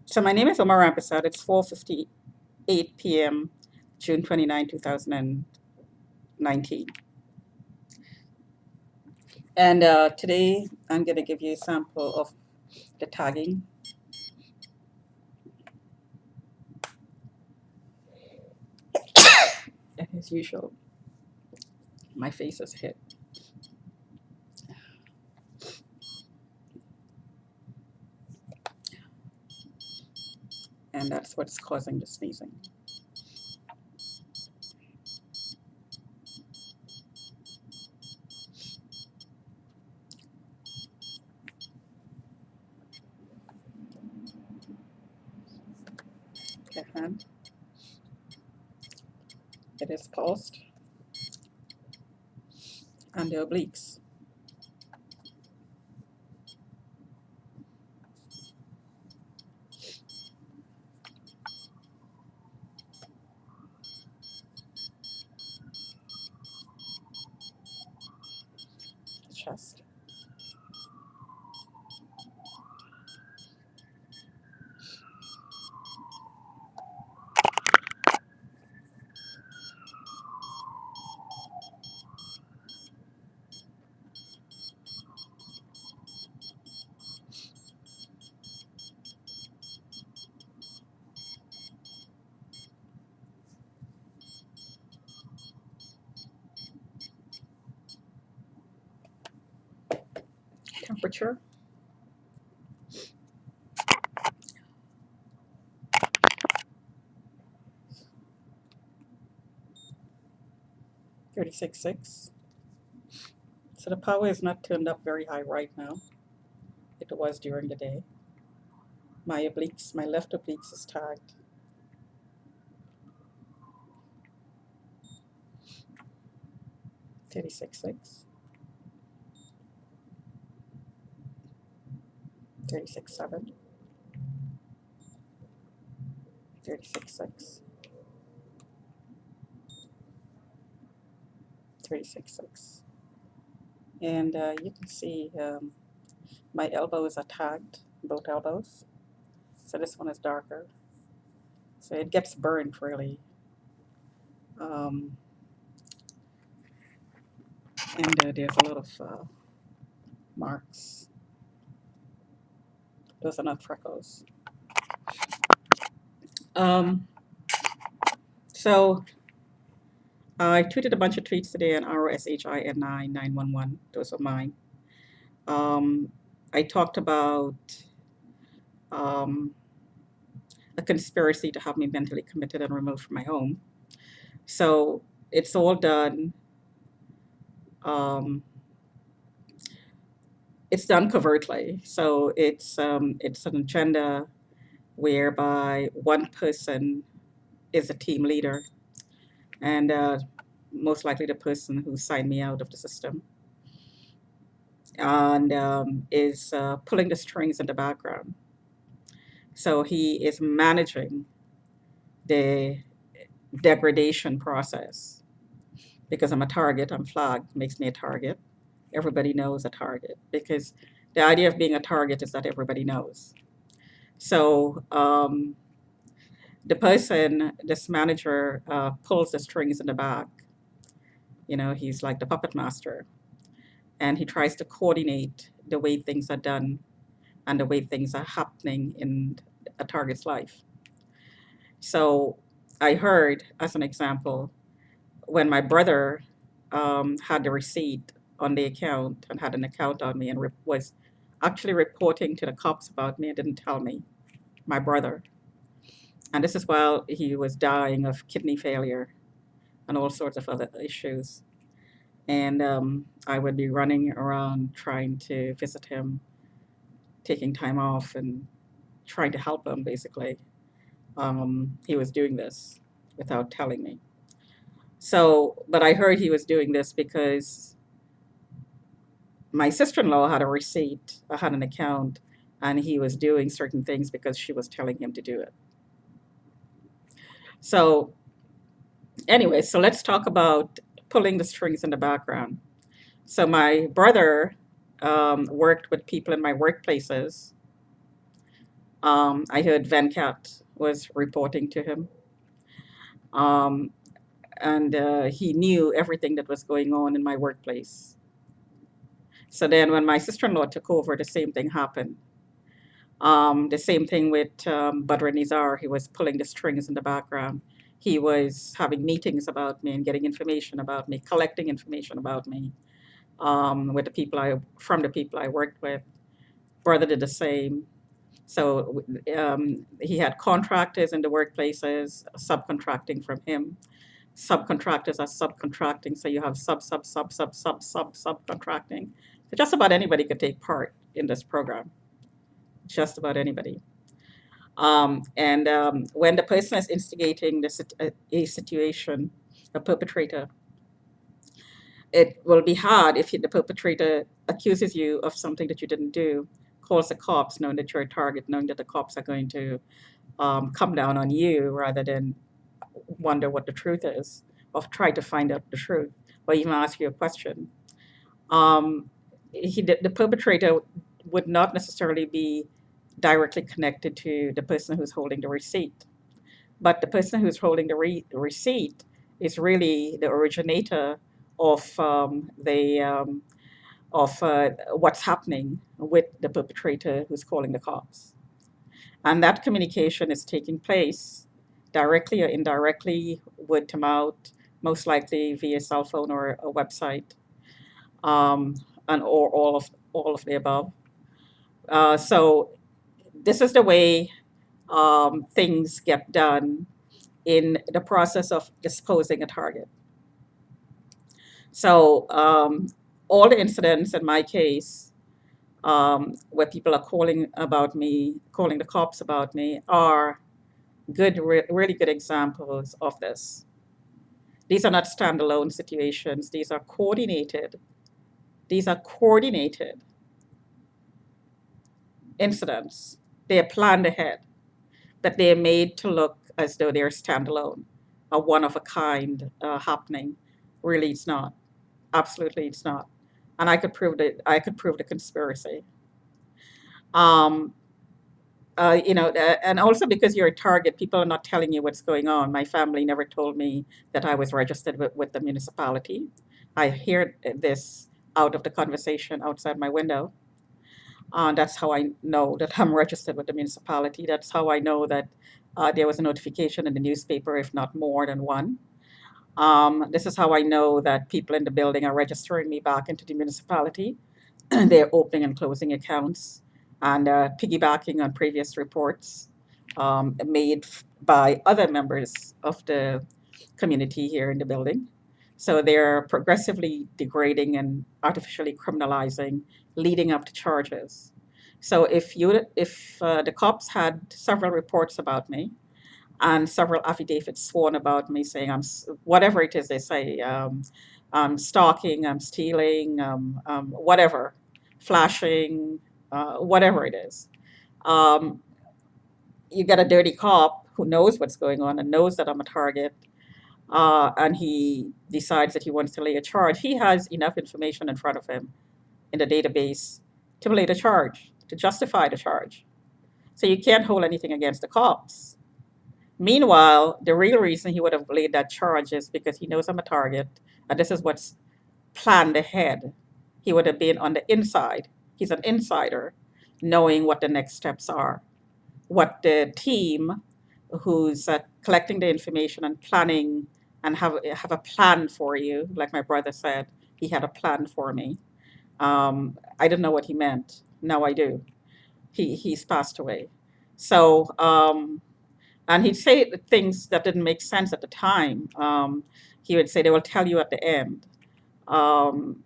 So my name is Omar Rampersad. It's 4:58 p.m., June 29, 2019. And today I'm going to give you a sample of the tagging. And as usual, my face is hit. And that's what's causing the sneezing. Okay, hand. It is pulsed. And the obliques. The chest. Temperature. 36.6. So the power is not turned up very high right now. It was during the day. My obliques, my left obliques is tagged. 36.6. 36.7. 36.6. 36.6. And you can see my elbows are tagged, both elbows. So this one is darker. So it gets burned really. Um, and there's a lot of marks. Those are not freckles. Um, so I tweeted a bunch of tweets today on ROSHIN9 911. Those are mine. Um, I talked about um, a conspiracy to have me mentally committed and removed from my home. So it's all done. Um, it's done covertly. So it's an agenda whereby one person is a team leader, and most likely the person who signed me out of the system, and is pulling the strings in the background. So he is managing the degradation process because I'm a target, I'm flagged, makes me a target. Everybody knows a target because the idea of being a target is that everybody knows. So the person, this manager, pulls the strings in the back. You know, he's like the puppet master, and he tries to coordinate the way things are done and the way things are happening in a target's life. So I heard, as an example, when my brother had the receipt on the account and had an account on me and was actually reporting to the cops about me and didn't tell me, my brother. And this is while he was dying of kidney failure and all sorts of other issues. And I would be running around trying to visit him, taking time off and trying to help him, basically. He was doing this without telling me. So, but I heard he was doing this because my sister-in-law had a receipt, had an account, and he was doing certain things because she was telling him to do it. So, anyway, so let's talk about pulling the strings in the background. So, my brother worked with people in my workplaces I heard Venkat was reporting to him. Um, and he knew everything that was going on in my workplace. So then when my sister-in-law took over, the same thing happened. The same thing with Badr Nizar. He was pulling the strings in the background. He was having meetings about me and getting information about me, collecting information about me with the people from the people I worked with. Brother did the same. So he had contractors in the workplaces subcontracting from him. Subcontractors are subcontracting, so you have subcontracting. So just about anybody could take part in this program. Just about anybody. And when the person is instigating a situation, a perpetrator, it will be hard if the perpetrator accuses you of something that you didn't do, calls the cops, knowing that you're a target, knowing that the cops are going to come down on you rather than wonder what the truth is, or try to find out the truth, or even ask you a question. Um, the perpetrator would not necessarily be directly connected to the person who's holding the receipt, but the person who's holding the receipt is really the originator of what's happening with the perpetrator who's calling the cops. And that communication is taking place directly or indirectly, word to mouth, most likely via cell phone or a website, um, and or all of the above. So this is the way things get done in the process of disposing a target. So all the incidents in my case where people are calling about me, calling the cops about me, are really good examples of this. These are not standalone situations. These are coordinated. These are coordinated incidents. They are planned ahead, but they are made to look as though they're standalone, a one of a kind happening. Really, it's not. Absolutely, it's not. And I could prove that. I could prove the conspiracy. Um, and also because you're a target, people are not telling you what's going on. My family never told me that I was registered with the municipality. I hear this out of the conversation outside my window. That's how I know that I'm registered with the municipality. That's how I know that there was a notification in the newspaper, if not more than one. This is how I know that people in the building are registering me back into the municipality. They're opening and closing accounts and piggybacking on previous reports made by other members of the community here in the building. So they're progressively degrading and artificially criminalizing, leading up to charges. So if the cops had several reports about me, and several affidavits sworn about me saying whatever it is they say, I'm stalking, I'm stealing, whatever, flashing, whatever it is. Um, you get a dirty cop who knows what's going on and knows that I'm a target, and he decides that he wants to lay a charge. He has enough information in front of him in the database to lay the charge, to justify the charge. So you can't hold anything against the cops. Meanwhile, the real reason he would have laid that charge is because he knows I'm a target, and this is what's planned ahead. He would have been on the inside. He's an insider, knowing what the next steps are, what the team who's collecting the information and planning and have a plan for you. Like my brother said, he had a plan for me. I didn't know what he meant. Now I do. He's passed away. So and he'd say things that didn't make sense at the time. He would say, "They will tell you at the end." Um,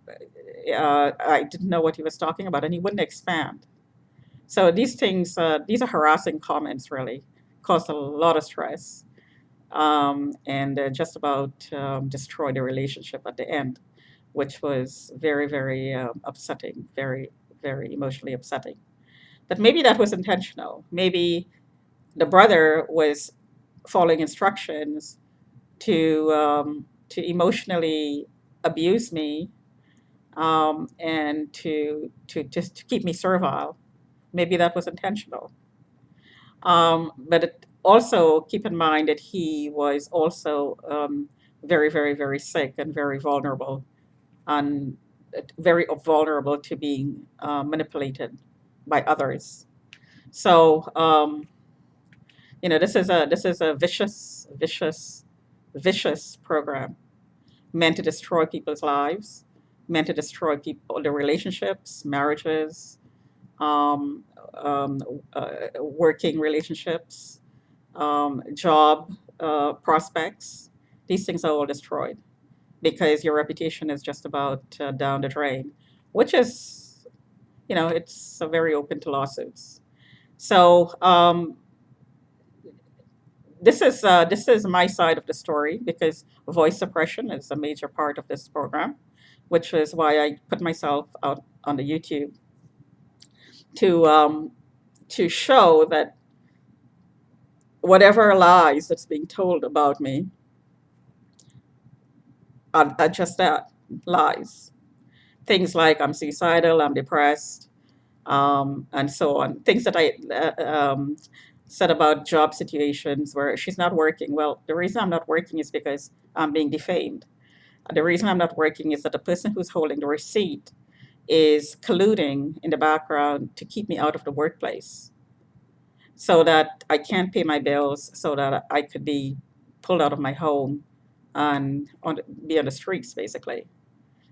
I didn't know what he was talking about, and he wouldn't expand. So these are harassing comments, really, caused a lot of stress, and just about destroyed the relationship at the end, which was very, very upsetting, very, very emotionally upsetting. But maybe that was intentional. Maybe the brother was following instructions to emotionally abuse me and to just to keep me servile. Maybe that was intentional. But also keep in mind that he was also very, very, very sick and very vulnerable, and very vulnerable to being manipulated by others. So this is a vicious, vicious, vicious program meant to destroy people's lives, meant to destroy people, their relationships, marriages, um, um, working relationships, job prospects. These things are all destroyed because your reputation is just about down the drain, which is, it's very open to lawsuits. So this is my side of the story because voice suppression is a major part of this program, which is why I put myself out on the YouTube to show that whatever lies that's being told about me are just that, lies. Things like I'm suicidal, I'm depressed, and so on. Things that I said about job situations where she's not working. Well, the reason I'm not working is because I'm being defamed. The reason I'm not working is that the person who's holding the receipt is colluding in the background to keep me out of the workplace so that I can't pay my bills, so that I could be pulled out of my home and be on the streets, basically.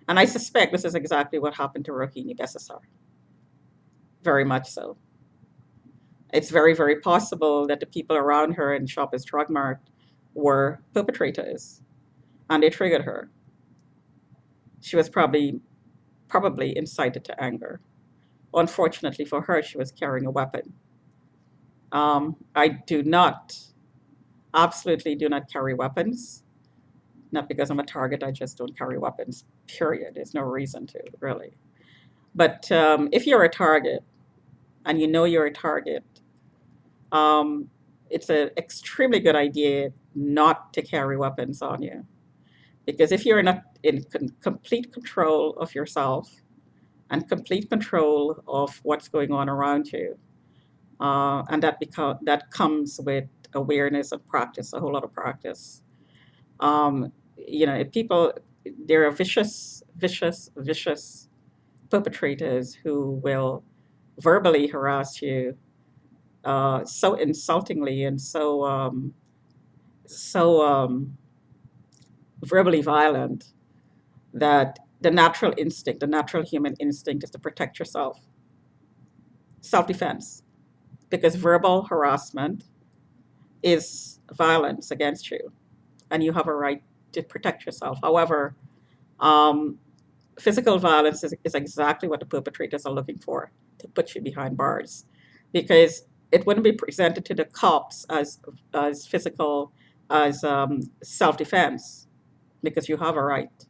And I suspect this is exactly what happened to Rohini Besasar, very much so. It's very, very possible that the people around her in Shoppers Drug Mart were perpetrators and they triggered her. She was probably incited to anger. Unfortunately for her, she was carrying a weapon. I do not, absolutely do not carry weapons. Not because I'm a target, I just don't carry weapons, period. There's no reason to, really. But if you're a target and you know you're a target, um, it's an extremely good idea not to carry weapons on you. Because if you're not in complete control of yourself and complete control of what's going on around you, and that comes with awareness and practice, a whole lot of practice. If people, there are vicious, vicious, vicious perpetrators who will verbally harass you so insultingly and so verbally violent that the natural human instinct is to protect yourself, self-defense, because verbal harassment is violence against you, and you have a right to protect yourself. However, um, physical violence is exactly what the perpetrators are looking for, to put you behind bars, because it wouldn't be presented to the cops as physical, as self-defense, because you have a right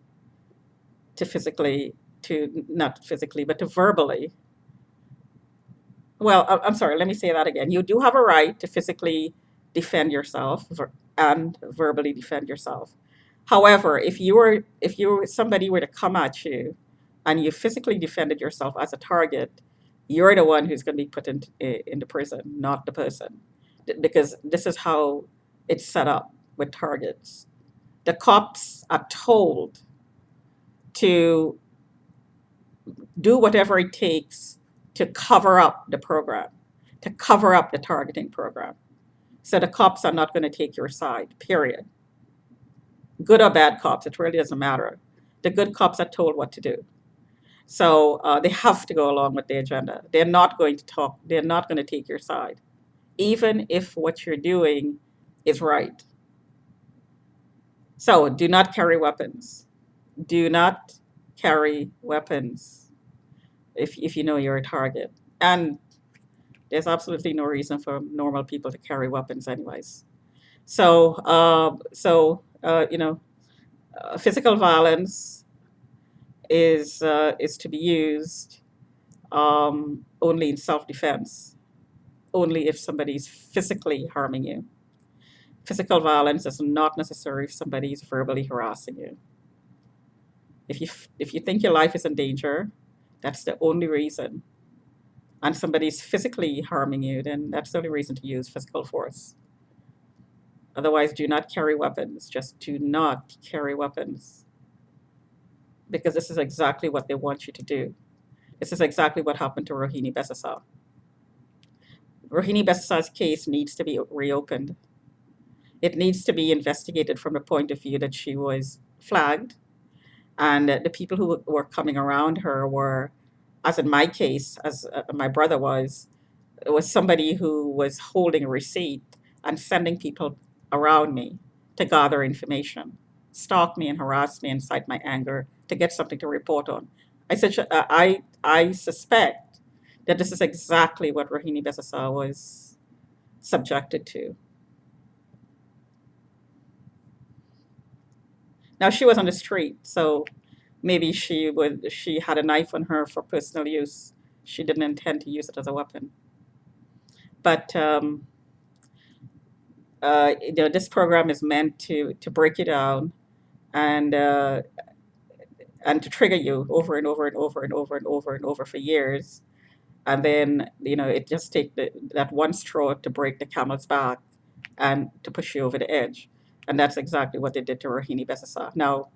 to physically, to not physically, but to verbally. Well, I'm sorry, let me say that again. You do have a right to physically defend yourself and verbally defend yourself. However, if somebody were to come at you and you physically defended yourself as a target, you're the one who's going to be put into prison, not the person. Because this is how it's set up with targets. The cops are told to do whatever it takes to cover up the program, to cover up the targeting program. So the cops are not going to take your side, period. Good or bad cops, it really doesn't matter. The good cops are told what to do. So they have to go along with the agenda. They're not going to talk, they're not going to take your side, even if what you're doing is right. So do not carry weapons. Do not carry weapons if you know you're a target. And there's absolutely no reason for normal people to carry weapons, anyways. Physical violence is to be used only in self-defense, only if somebody's physically harming you. Physical violence is not necessary if somebody's verbally harassing you. If you think your life is in danger, that's the only reason and somebody's physically harming you, then that's the only reason to use physical force. Otherwise, do not carry weapons. Just do not carry weapons, because this is exactly what they want you to do. This is exactly what happened to Rohini Besasa. Rohini Besasa's case needs to be reopened. It needs to be investigated from the point of view that she was flagged, and the people who were coming around her were, as in my case, as my brother was, it was somebody who was holding a receipt and sending people around me to gather information, stalk me and harass me, incite my anger to get something to report on. I suspect that this is exactly what Rohini Besasa was subjected to. Now she was on the street, so maybe she had a knife on her for personal use. She didn't intend to use it as a weapon. But this program is meant to break you down and and to trigger you over and over and over and over and over and over for years, and then it just takes that one straw to break the camel's back and to push you over the edge, and that's exactly what they did to Rohini Besasa. Now,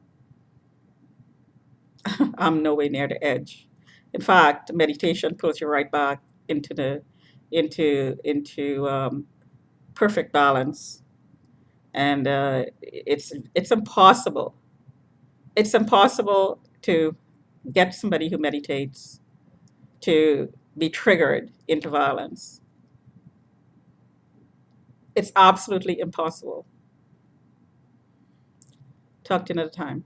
I'm nowhere near the edge. In fact, meditation pulls you right back into the into perfect balance, and it's impossible. It's impossible to get somebody who meditates to be triggered into violence. It's absolutely impossible. Talk to you another time.